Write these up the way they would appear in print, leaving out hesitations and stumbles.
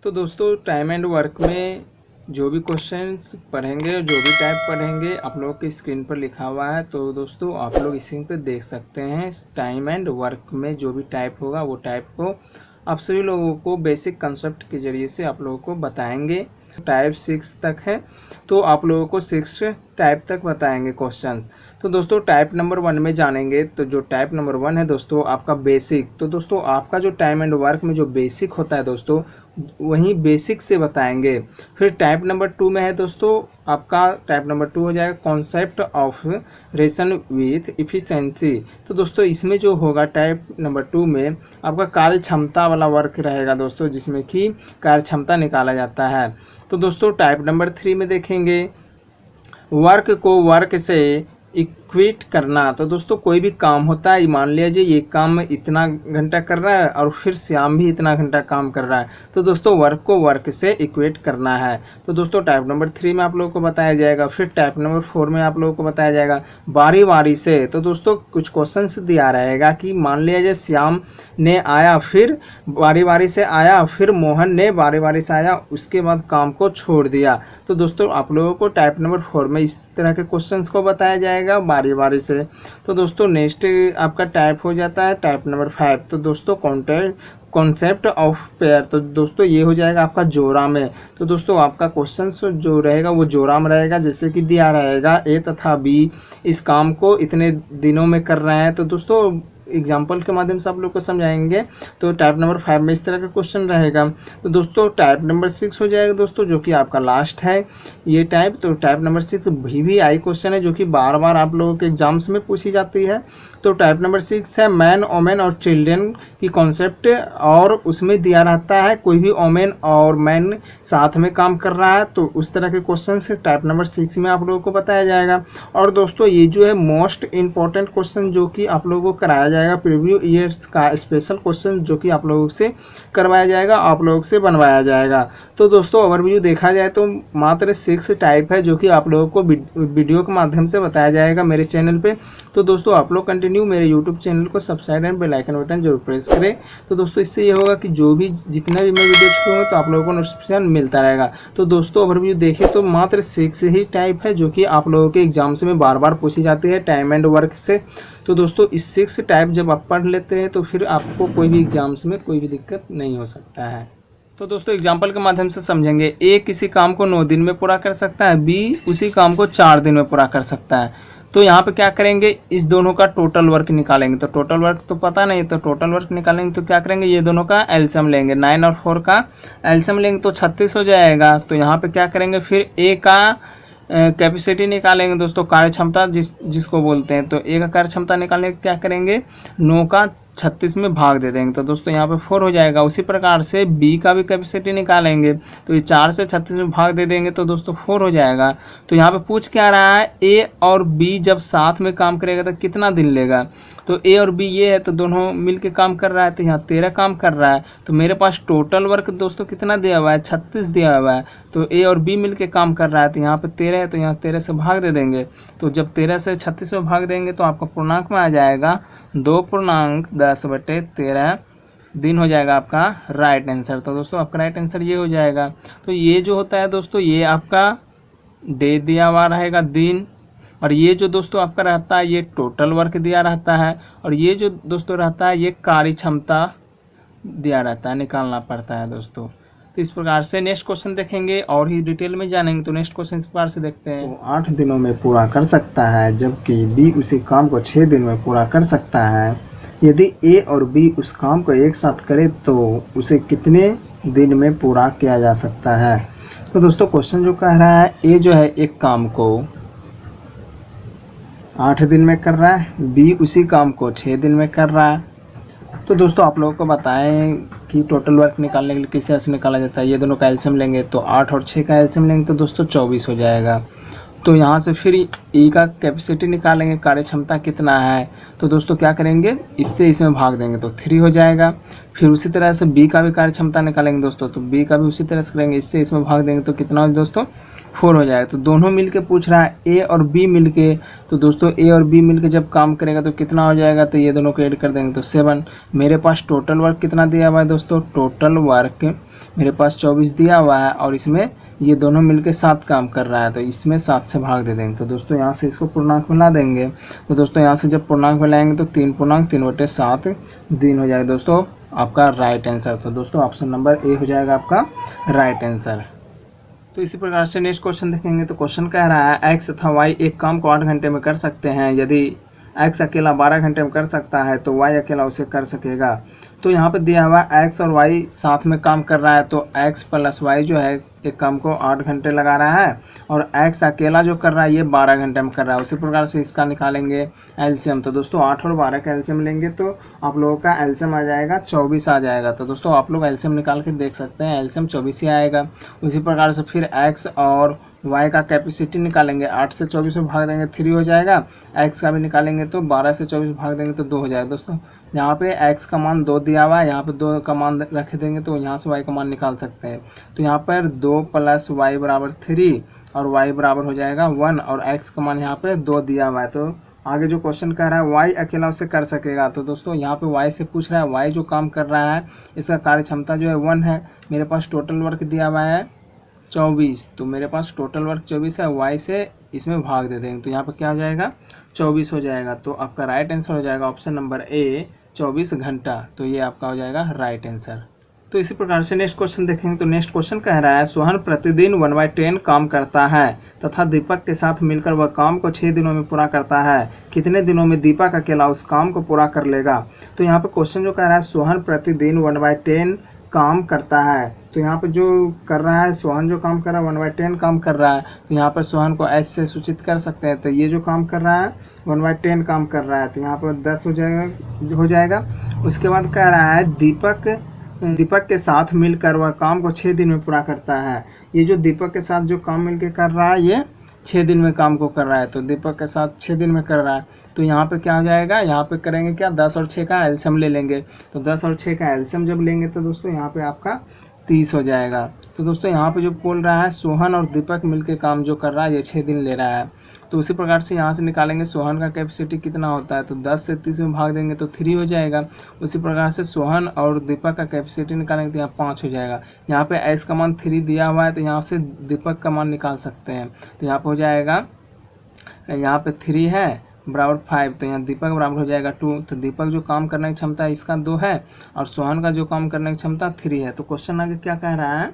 तो दोस्तों time and work में जो भी क्वेश्चंस पढ़ेंगे, जो भी टाइप पढ़ेंगे, आप लोगों की स्क्रीन पर लिखा हुआ है। तो दोस्तों आप लोग स्क्रीन पर देख सकते हैं। टाइम एंड वर्क में जो भी टाइप होगा वो टाइप को आप सभी लोगों को बेसिक कंसेप्ट के जरिए से आप लोगों को बताएंगे। टाइप 6 तक है तो आप लोगों को 6 टाइप तक बताएंगे क्वेश्चन। तो दोस्तों टाइप नंबर 1 में जानेंगे। तो जो टाइप नंबर 1 है दोस्तों आपका बेसिक। तो दोस्तों आपका जो टाइम एंड वर्क में जो बेसिक होता है दोस्तों वहीं बेसिक से बताएंगे। फिर टाइप नंबर 2 में है दोस्तों आपका टाइप नंबर 2 हो जाएगा concept of ration with efficiency. तो दोस्तों इसमें जो होगा टाइप नंबर 2 में आपका कार्य क्षमता वाला वर्क रहेगा दोस्तों, जिसमें कि कार्य क्षमता निकाला जाता है। तो दोस्तों टाइप नंबर 3 में देखेंगे वर्क को वर्क से इक्विट करना। तो दोस्तों कोई भी काम होता है, मान लीजिए ये काम इतना घंटा कर रहा है और फिर श्याम भी इतना घंटा काम कर रहा है, तो दोस्तों वर्क को वर्क से इक्वेट करना है। तो दोस्तों टाइप नंबर 3 में आप लोगों को बताया जाएगा। फिर टाइप नंबर 4 में आप लोगों को बताया जाएगा बारी बारी से। तो दोस्तों कुछ क्वेश्चन दिया रहेगा कि मान लीजिए श्याम ने आया, फिर बारी बारी से आया, फिर मोहन ने बारी बारी से आया, उसके बाद काम को छोड़ दिया। तो दोस्तों आप लोगों को टाइप नंबर 4 में इस तरह के क्वेश्चंस को बताया जाएगा बारी बारी से। तो दोस्तों नेक्स्ट आपका टाइप हो जाता है टाइप नंबर 5। तो दोस्तों कॉन्सेप्ट ऑफ पेयर। तो दोस्तों ये हो जाएगा आपका जोड़ा में। तो दोस्तों आपका क्वेश्चन जो रहेगा वो जोड़ा में रहेगा, जैसे कि दिया रहेगा ए तथा बी इस काम को इतने दिनों में कर रहे हैं। तो दोस्तों एग्जाम्पल के माध्यम से आप लोग को समझाएंगे। तो टाइप नंबर 5 में इस तरह का क्वेश्चन रहेगा। तो दोस्तों टाइप नंबर 6 हो जाएगा दोस्तों, जो कि आपका लास्ट है ये टाइप। तो टाइप नंबर 6 VVI क्वेश्चन है, जो कि बार बार आप लोगों के एग्जाम्स में पूछी जाती है। तो टाइप नंबर 6 है मैन वोमेन और चिल्ड्रेन की कॉन्सेप्ट, और उसमें दिया रहता है कोई भी वोमेन और मैन साथ में काम कर रहा है। तो उस तरह के क्वेश्चन से टाइप नंबर 6 में आप लोगों को बताया जाएगा। और दोस्तों ये जो है मोस्ट इंपॉर्टेंट क्वेश्चन जो कि आप लोगों को कराया जाएगा, प्रीवियस ईयर्स का स्पेशल क्वेश्चन जो कि आप लोगों से करवाया जाएगा, आप लोगों से बनवाया जाएगा। तो दोस्तों ओवरव्यू देखा जाए तो मात्र 6 टाइप है जो कि आप लोगों को वीडियो के माध्यम से बताया जाएगा मेरे चैनल पे। तो दोस्तों आप लोग कंटिन्यू मेरे यूट्यूब चैनल को subscribe and bell icon button जरूर प्रेस करें। तो दोस्तों इससे ये होगा कि जो भी जितना भी मैं वीडियो छूँगा तो आप लोगों को नोटिफिकेशन मिलता रहेगा। तो दोस्तों ओवरव्यू देखें तो मात्र 6 ही टाइप है जो कि आप लोगों के एग्जाम्स में बार बार पूछी जाती है टाइम एंड वर्क से। तो दोस्तों इस 6 टाइप जब आप पढ़ लेते हैं तो फिर आपको कोई भी एग्जाम्स में कोई भी दिक्कत नहीं हो सकता है। तो दोस्तों एग्जाम्पल के माध्यम से समझेंगे। ए किसी काम को 9 दिन में पूरा कर सकता है, बी उसी काम को 4 दिन में पूरा कर सकता है। तो यहाँ पे क्या करेंगे, इस दोनों का टोटल वर्क निकालेंगे। तो टोटल वर्क तो पता नहीं, तो टोटल वर्क निकालेंगे तो क्या करेंगे, ये दोनों का एलसीएम लेंगे। 9 और 4 का एलसीएम लेंगे तो 36 हो जाएगा। तो यहाँ पे क्या करेंगे, फिर ए का कैपेसिटी निकालेंगे दोस्तों, कार्य क्षमता जिसको बोलते हैं। तो ए का कार्य क्षमता निकालने के क्या करेंगे, 9 का 36 में भाग दे देंगे। तो दोस्तों यहाँ पे 4 हो जाएगा। उसी प्रकार से बी का भी कैपेसिटी निकालेंगे तो ये 4 से 36 में भाग दे देंगे तो दोस्तों 4 हो जाएगा। तो यहाँ पे पूछ क्या रहा है, ए और बी जब साथ में काम करेगा तो कितना दिन लेगा। तो ए और बी ये है तो दोनों मिलके काम कर रहा है, तो यहाँ 13 काम कर रहा है। तो मेरे पास टोटल वर्क दोस्तों कितना दिया हुआ है, 36 दिया हुआ है। तो ए और बी मिलके काम कर रहा है, तो यहाँ पे 13 है तो यहाँ 13 से भाग दे देंगे। तो जब 13 से 36 में भाग देंगे तो आपका पूर्णांक में आ जाएगा 2.10/13 दिन हो जाएगा आपका राइट आंसर। तो दोस्तों आपका राइट आंसर ये हो जाएगा। तो ये जो होता है दोस्तों ये आपका डे दिया हुआ रहेगा दिन, और ये जो दोस्तों आपका रहता है ये टोटल वर्क दिया रहता है, और ये जो दोस्तों रहता है ये कार्य क्षमता दिया रहता है, निकालना पड़ता है दोस्तों। तो इस प्रकार से नेक्स्ट क्वेश्चन देखेंगे और ही डिटेल में जानेंगे। तो नेक्स्ट क्वेश्चन इस प्रकार से देखते हैं। वो 8 दिनों में पूरा कर सकता है, जबकि बी उसी काम को 6 दिन में पूरा कर सकता है। यदि ए और बी उस काम को एक साथ करे तो उसे कितने दिन में पूरा किया जा सकता है। तो दोस्तों क्वेश्चन जो कह रहा है, ए जो है एक काम को 8 दिन में कर रहा है, बी उसी काम को 6 दिन में कर रहा है। तो दोस्तों आप लोगों को बताएं कि टोटल वर्क निकालने के लिए किस तरह से निकाला जाता है। ये दोनों का एलसीएम लेंगे तो 8 और 6 का एलसीएम लेंगे तो दोस्तों 24 हो जाएगा। तो यहाँ से फिर ई का कैपेसिटी निकालेंगे, कार्य क्षमता कितना है। तो दोस्तों क्या करेंगे, इससे इसमें भाग देंगे तो 3 हो जाएगा। फिर उसी तरह से बी का भी कार्य क्षमता निकालेंगे दोस्तों, तो बी का भी उसी तरह से करेंगे, इससे इसमें भाग देंगे तो कितना हो दोस्तों 4 हो जाएगा। तो दोनों मिलके पूछ रहा है ए और बी मिलके, तो दोस्तों ए और बी मिलके जब काम करेगा तो कितना हो जाएगा, तो ये दोनों को ऐड कर देंगे तो 7। मेरे पास टोटल वर्क कितना दिया हुआ है दोस्तों, टोटल वर्क मेरे पास 24 दिया हुआ है और इसमें ये दोनों मिलके 7 काम कर रहा है, तो इसमें 7 से भाग दे देंगे। तो दोस्तों यहाँ से इसको पूर्णांक में ला देंगे। तो दोस्तों यहाँ से जब पूर्णांक में लाएंगे तो 3 दिन हो जाएगा दोस्तों आपका राइट आंसर। तो दोस्तों ऑप्शन नंबर ए हो जाएगा आपका राइट आंसर। तो इसी प्रकार से नेक्स्ट क्वेश्चन देखेंगे। तो क्वेश्चन कह रहा है एक्स तथा वाई एक काम को 8 घंटे में कर सकते हैं। यदि एक्स अकेला 12 घंटे में कर सकता है तो वाई अकेला उसे कर सकेगा। तो यहाँ पे दिया हुआ एक्स और वाई साथ में काम कर रहा है, तो एक्स प्लस वाई जो है एक काम को 8 घंटे लगा रहा है और एक्स अकेला जो कर रहा है ये 12 घंटे में कर रहा है। उसी प्रकार से इसका निकालेंगे एलसीएम। तो दोस्तों 8 और 12 का एलसीएम लेंगे तो आप लोगों का एलसीएम आ जाएगा 24 आ जाएगा। तो दोस्तों आप लोग एलसीएम निकाल के देख सकते हैं, एलसीएम 24 ही आएगा। उसी प्रकार से फिर एक्स और वाई का कैपेसिटी निकालेंगे, 8 से 24 में भाग देंगे 3 हो जाएगा। एक्स का भी निकालेंगे तो 12 से 24 में भाग देंगे तो 2 हो जाएगा। दोस्तों यहाँ पे एक्स का मान 2 दिया हुआ है, यहाँ पे 2 का मान रख देंगे तो यहाँ से वाई का मान निकाल सकते हैं। तो यहाँ पर 2 + वाई बराबर 3 और वाई बराबर हो जाएगा 1 और एक्स का मान यहाँ पे 2 दिया हुआ है। तो आगे जो क्वेश्चन कह रहा है वाई अकेला उसे कर सकेगा। तो दोस्तों यहाँ पे वाई से पूछ रहा है, वाई जो काम कर रहा है इसका कार्य क्षमता जो है 1 है। मेरे पास टोटल वर्क दिया हुआ है 24, तो मेरे पास टोटल वर्क 24 है, वाई से इसमें भाग दे देंगे तो यहाँ पर क्या हो जाएगा 24 हो जाएगा। तो आपका राइट आंसर हो जाएगा ऑप्शन नंबर ए 24 घंटा। तो ये आपका हो जाएगा राइट आंसर। तो इसी प्रकार से नेक्स्ट क्वेश्चन देखेंगे। तो नेक्स्ट क्वेश्चन कह रहा है सोहन प्रतिदिन 1/10 काम करता है तथा दीपक के साथ मिलकर वह काम को 6 दिनों में पूरा करता है। कितने दिनों में दीपक अकेला उस काम को पूरा कर लेगा। तो यहाँ पे क्वेश्चन जो कह रहा है सोहन प्रतिदिन 1/10 काम करता है। तो यहाँ पे जो कर रहा है सोहन जो काम कर रहा है 1/10 काम कर रहा है, तो यहाँ पर सोहन को एस से सूचित कर सकते हैं। तो ये जो काम कर रहा है 1/10 काम कर रहा है, तो यहाँ पर 10 हो जाएगा। उसके बाद कह रहा है दीपक के साथ मिलकर वह काम को 6 दिन में पूरा करता है। ये जो दीपक के साथ जो काम मिलकर कर रहा है ये 6 दिन में काम को कर रहा है, तो दीपक के साथ 6 दिन में कर रहा है। तो यहाँ पे क्या हो जाएगा, यहाँ पे करेंगे क्या 10 और 6 का एलसीएम ले लेंगे। तो 10 और 6 का एलसीएम जब लेंगे तो दोस्तों यहाँ पे आपका 30 हो जाएगा। तो दोस्तों यहाँ पे जो बोल रहा है सोहन और दीपक मिलके काम जो कर रहा है ये 6 दिन ले रहा है। तो उसी प्रकार से यहाँ से निकालेंगे सोहन का कैपेसिटी कितना होता है, तो 10 से 30 में भाग देंगे तो 3 हो जाएगा। उसी प्रकार से सोहन और दीपक का कैपेसिटी निकालेंगे तो यहाँ 5 हो जाएगा। यहाँ पे एस का मान 3 दिया हुआ है, तो यहाँ से दीपक का मान निकाल सकते हैं। तो यहाँ पर हो जाएगा, यहाँ पे 3 है बराबर 5, तो यहाँ दीपक बराबर हो जाएगा 2। तो दीपक जो काम करने की क्षमता इसका 2 है और सोहन का जो काम करने की क्षमता 3 है। तो क्वेश्चन आगे क्या कह रहा है,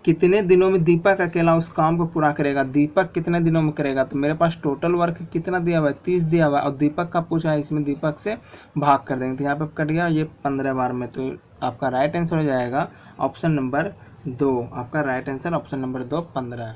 कितने दिनों में दीपक अकेला उस काम को पूरा करेगा। दीपक कितने दिनों में करेगा, तो मेरे पास टोटल वर्क कितना दिया हुआ है 30 दिया हुआ है और दीपक का पूछा है, इसमें दीपक से भाग कर देंगे। तो यहाँ पे कट गया ये 15 बार में। तो आपका राइट आंसर हो जाएगा ऑप्शन नंबर 2। आपका राइट आंसर ऑप्शन नंबर 2 15।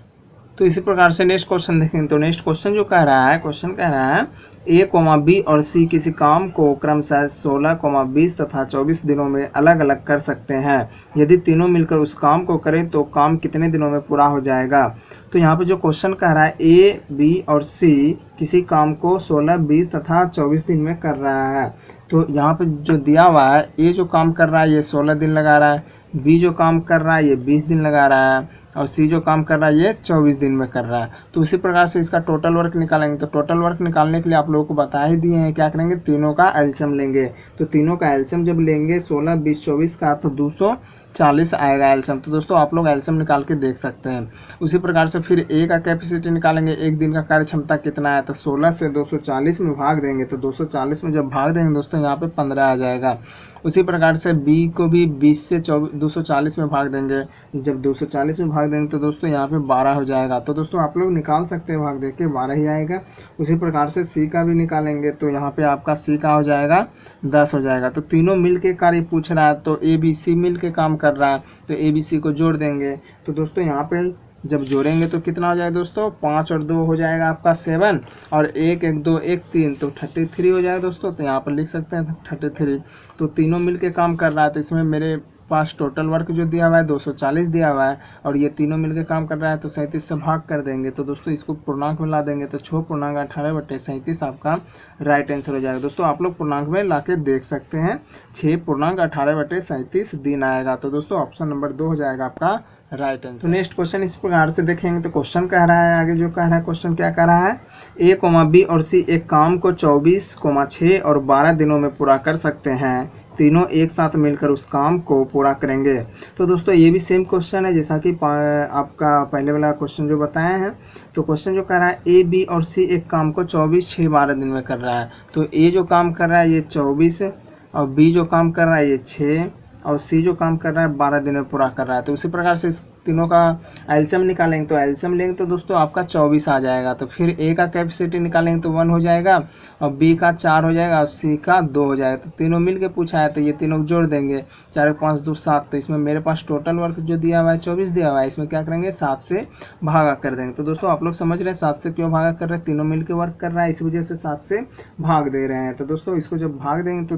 तो इसी प्रकार से नेक्स्ट क्वेश्चन देखेंगे। तो नेक्स्ट क्वेश्चन जो कह रहा है, क्वेश्चन कह रहा है ए, बी और सी किसी काम को क्रमशः 16, 20 तथा 24 दिनों में अलग अलग कर सकते हैं। यदि तीनों मिलकर उस काम को करें तो काम कितने दिनों में पूरा हो जाएगा। तो यहाँ पे जो क्वेश्चन कह रहा है ए, बी और सी किसी काम को 16, 20 तथा 24 दिन में कर रहा है। तो यहाँ पे जो दिया हुआ है ए जो काम कर रहा है ये 16 दिन लगा रहा है, बी जो काम कर रहा है ये 20 दिन लगा रहा है और सी जो काम कर रहा है ये 24 दिन में कर रहा है। तो उसी प्रकार से इसका टोटल वर्क निकालेंगे। तो टोटल वर्क निकालने के लिए आप लोगों को बता ही दिए हैं, क्या करेंगे तीनों का एलसीएम लेंगे। तो तीनों का एलसीएम जब लेंगे 16, 20, 24 का तो 240 आएगा एलसीएम। तो दोस्तों आप लोग एलसीएम निकाल के देख सकते हैं। उसी प्रकार से फिर ए का कैपेसिटी निकालेंगे, एक दिन का कार्य क्षमता कितना है, तो 16 से 240 में भाग देंगे। तो 240 में जब भाग देंगे दोस्तों यहाँ पे 15 आ जाएगा। उसी प्रकार से बी को भी 20 से 240 में भाग देंगे। जब 240 में भाग देंगे तो दोस्तों यहाँ पे 12 हो जाएगा। तो दोस्तों आप लोग निकाल सकते हैं, भाग दे के 12 ही आएगा। उसी प्रकार से सी का भी निकालेंगे तो यहाँ पे आपका सी का हो जाएगा 10 हो जाएगा। तो तीनों मिल के कार्य पूछ रहा है, तो ए बी सी मिल के काम कर रहा है, तो ए बी सी को जोड़ देंगे। तो दोस्तों यहाँ पे जब जोड़ेंगे तो कितना हो जाएगा दोस्तों, 5 और 2 हो जाएगा आपका 7 और 1, 1, 2, 1, 3 तो 33 हो जाएगा दोस्तों। तो यहाँ पर लिख सकते हैं 33। तो तीनों मिलके काम कर रहा है, तो इसमें मेरे पास टोटल वर्क जो दिया हुआ है 240 दिया हुआ है और ये तीनों मिलके काम कर रहा है, तो 37 से भाग कर देंगे। तो दोस्तों इसको पूर्णांक में ला देंगे तो 6.18/37 आपका राइट आंसर हो जाएगा। दोस्तों आप लोग पूर्णांक में ला के देख सकते हैं, 6.18/37 दिन आएगा। तो दोस्तों ऑप्शन नंबर 2 हो जाएगा आपका राइट आंसर। तो नेक्स्ट क्वेश्चन इस प्रकार से देखेंगे। तो क्वेश्चन कह रहा है, आगे जो कह रहा है क्वेश्चन क्या कह रहा है, ए कोमा बी और सी एक काम को 24,6 और 12 दिनों में पूरा कर सकते हैं। तीनों एक साथ मिलकर उस काम को पूरा करेंगे। तो दोस्तों ये भी सेम क्वेश्चन है जैसा कि आपका पहले वाला क्वेश्चन जो बताए हैं। तो क्वेश्चन जो कह रहा है ए बी और सी एक काम को 24/6/12 दिन में कर रहा है। तो ए जो काम कर रहा है ये 24 और बी जो काम कर रहा है ये 6 और सी जो काम कर रहा है 12 दिन में पूरा कर रहा है। तो उसी प्रकार से इस तीनों का एलसीएम निकालेंगे। तो एलसीएम लेंगे तो दोस्तों आपका 24 आ जाएगा। तो फिर ए का कैपेसिटी निकालेंगे तो 1 हो जाएगा और बी का 4 हो जाएगा और सी का 2 हो जाएगा। तो तीनों मिल के पूछा है तो ये तीनों जोड़ देंगे, 4 5 2 7। तो इसमें मेरे पास टोटल वर्क जो दिया हुआ है 24 दिया हुआ है, इसमें क्या करेंगे 7 से भागा कर देंगे। तो दोस्तों आप लोग समझ रहे हैं 7 से क्यों भागा कर रहे हैं, तीनों मिल के वर्क कर रहा है इस वजह से 7 से भाग दे रहे हैं। तो दोस्तों इसको जब भाग देंगे तो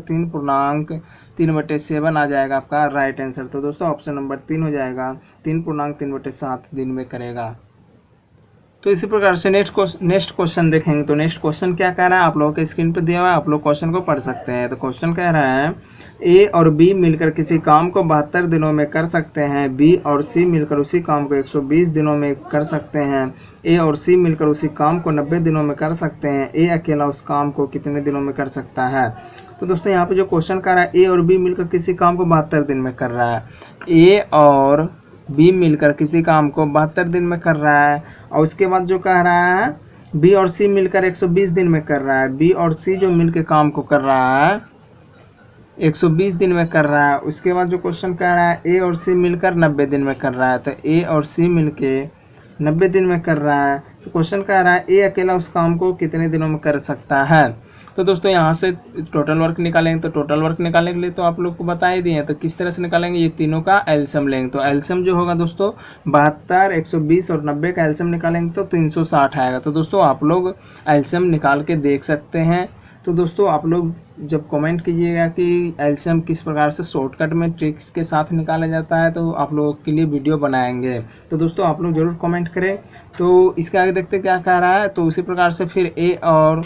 3/3/7 आ जाएगा आपका राइट आंसर। तो दोस्तों ऑप्शन नंबर 3 हो जाएगा, 3/3/7 दिन में करेगा। तो इसी प्रकार से नेक्स्ट क्वेश्चन देखेंगे। तो नेक्स्ट क्वेश्चन क्या कह रहा है, आप लोगों के स्क्रीन पे दिया हुआ है, आप लोग क्वेश्चन को पढ़ सकते हैं। तो क्वेश्चन कह रहा है ए और बी मिलकर किसी काम को 72 दिनों में कर सकते हैं। बी और सी मिलकर उसी काम को 120 दिनों में कर सकते हैं। ए और सी मिलकर उसी काम को 90 दिनों में कर सकते हैं। ए अकेला उस काम को कितने दिनों में कर सकता है। तो दोस्तों यहाँ पे जो क्वेश्चन कह रहा है ए और बी मिलकर किसी काम को 72 दिन में कर रहा है। ए और बी मिलकर किसी काम को 72 दिन में कर रहा है और उसके बाद जो कह रहा है बी और सी मिलकर 120 दिन में कर रहा है। बी और सी जो मिलकर काम को कर रहा है 120 दिन में कर रहा है। उसके बाद जो क्वेश्चन कह रहा है ए और सी मिलकर 90 दिन में कर रहा है। तो ए और सी मिलके 90 दिन में कर रहा है। तो क्वेश्चन कह रहा है ए अकेला उस काम को कितने दिनों में कर सकता है। तो दोस्तों यहाँ से टोटल वर्क निकालेंगे। तो टोटल वर्क निकालने के लिए तो आप लोग को बता ही दिए हैं। तो किस तरह से निकालेंगे, ये तीनों का एलसीएम लेंगे। तो एलसीएम जो होगा दोस्तों 72, 120 और 90 का एलसीएम निकालेंगे तो 360 आएगा। तो दोस्तों आप लोग एलसीएम निकाल के देख सकते हैं। तो दोस्तों आप लोग जब कमेंट कीजिएगा कि एलसीएम किस प्रकार से शॉर्टकट में ट्रिक्स के साथ निकाला जाता है तो आप लोगों के लिए वीडियो बनाएंगे। तो दोस्तों आप लोग ज़रूर कमेंट करें। तो इसके आगे देखते क्या कह रहा है। तो उसी प्रकार से फिर ए और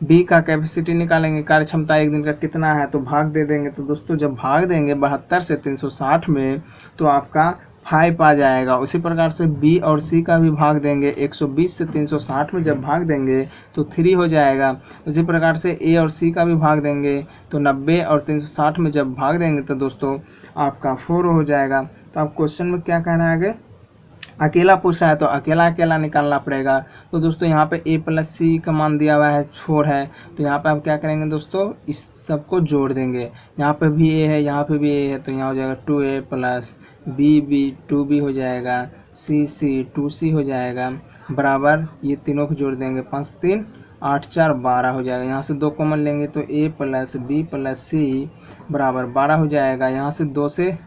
बी का कैपेसिटी निकालेंगे, कार्य क्षमता एक दिन का कितना है तो भाग दे देंगे। तो दोस्तों जब भाग देंगे 72 से 360 में तो आपका 5 आ जाएगा। उसी प्रकार से बी और सी का भी भाग देंगे, 120 से 360 में जब भाग देंगे तो 3 हो जाएगा। उसी प्रकार से ए और सी का भी भाग देंगे तो 90 और 360 में जब भाग देंगे तो दोस्तों आपका 4 हो जाएगा। तो आप क्वेश्चन में क्या कहना है, आगे अकेला पूछ रहा है तो अकेला अकेला निकालना पड़ेगा। तो दोस्तों यहाँ पे a + c का मान दिया हुआ है 4 है। तो यहाँ पे आप क्या करेंगे दोस्तों, इस सबको जोड़ देंगे। यहाँ पे भी a है, यहाँ पे भी a है, तो यहाँ हो जाएगा 2a + b 2b हो जाएगा, c 2c हो जाएगा, बराबर ये तीनों को जोड़ देंगे, 5 3 8 4 12 हो जाएगा। यहाँ से 2 कॉमन लेंगे तो a + b + c बराबर 12 हो जाएगा। यहाँ से 2 से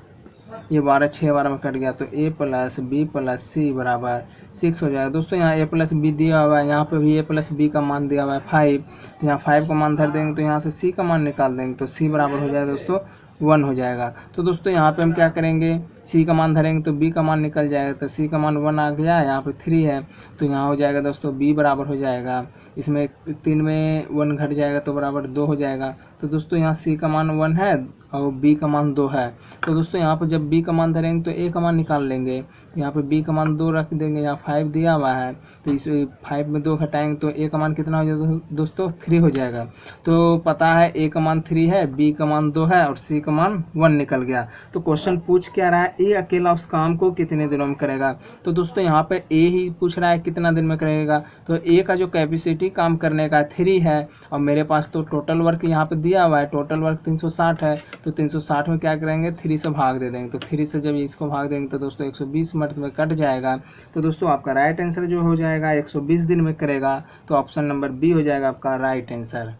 ये 12 6 12 में कट गया तो a + b + c बराबर 6 हो जाएगा। दोस्तों यहाँ a + b दिया हुआ है, यहाँ पे भी a + b का मान दिया हुआ है 5। तो यहाँ 5 का मान धर देंगे तो यहाँ से c का मान निकाल देंगे तो c बराबर हो जाएगा दोस्तों 1 हो जाएगा। तो दोस्तों यहाँ पे हम क्या करेंगे, c का मान धरेंगे तो b का मान निकल जाएगा। तो c का मान 1 आ गया, यहाँ पे 3 है तो यहाँ हो जाएगा दोस्तों b बराबर हो जाएगा, इसमें 3 में 1 घट जाएगा तो बराबर 2 हो जाएगा। तो दोस्तों यहाँ c का मान 1 है और b का मान 2 है। तो दोस्तों यहाँ पर जब b का मान धरेंगे तो a का मान निकाल लेंगे। तो यहाँ पे b का मान 2 रख देंगे, यहाँ 5 दिया हुआ है तो इस 5 में 2 घटाएंगे तो a का मान कितना हो जाएगा दोस्तों 3 हो जाएगा। तो पता है a का मान 3 है, b का मान 2 है और c का मान 1 निकल गया। तो क्वेश्चन पूछ क्या रहा है, a अकेला उस काम को कितने दिनों में करेगा। तो दोस्तों यहाँ पे a ही पूछ रहा है कितना दिन में करेगा। तो a का जो कैपेसिटी काम करने का 3 है और मेरे पास तो टोटल वर्क यहाँ पे दिया हुआ है, टोटल वर्क 360 है। तो 360 में क्या करेंगे 3 से भाग दे देंगे। तो 3 से जब इसको भाग देंगे तो दोस्तों 120 मिनट में कट जाएगा। तो दोस्तों आपका राइट आंसर जो हो जाएगा 120 दिन में करेगा। तो ऑप्शन नंबर बी हो जाएगा आपका राइट आंसर।